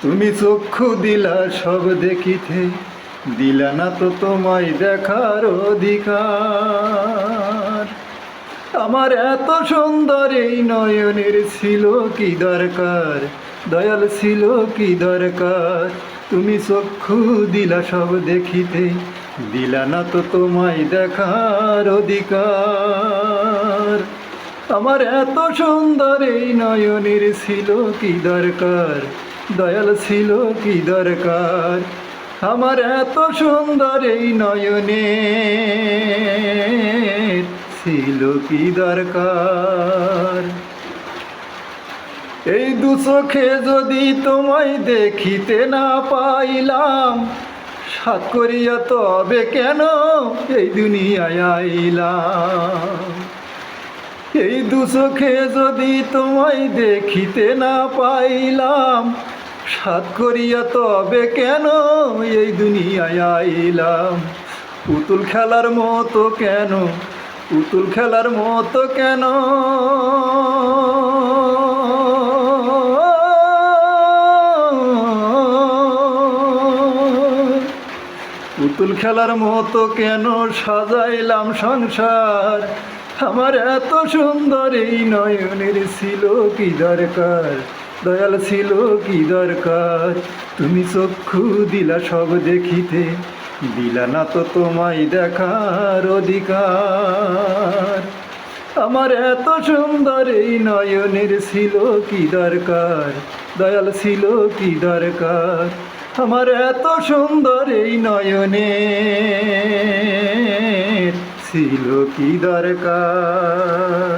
তুমি চক্ষু দিলা সব দেখিতে, দিলা না তো তোমায় দেখার অধিকার। আমার এত সুন্দর এই নয়নের ছিল কি দরকার, দয়াল ছিল কি দরকার। তুমি চক্ষু দিলা সব দেখিতে, দিলা না তো তোমায় দেখার অধিকার। আমার এত সুন্দর এই নয়নের ছিল কি দরকার, দয়াল ছিল কি দরকার। আমার এত সুন্দর এই নয়নের ছিল কি দরকার। এই দু চোখে যদি তোমায় দেখিতে না পাইলাম, সাত করিয়া তবে কেন এই দুনিয়ায় আইলাম। এই দু চোখে যদি তোমায় দেখিতে না পাইলাম, সাত করিয়া তবে কেন এই দুনিয়ায় আইলাম। পুতুল খেলার মতো কেন, পুতুল খেলার মতো কেন, পুতুল খেলার মতো কেন সাজাইলাম সংসার। আমার এত সুন্দর এই নয়নের ছিল কি দরকার, দয়াল ছিল কি দরকার। তুমি চক্ষু দিলা সব দেখিতে, দিলা না তো তোমায় দেখার অধিকার। আমার এত সুন্দর এই নয়নের ছিল কি দরকার, দয়াল ছিল কি দরকার। আমার এত সুন্দর এই নয়নের ছিল কি দরকার।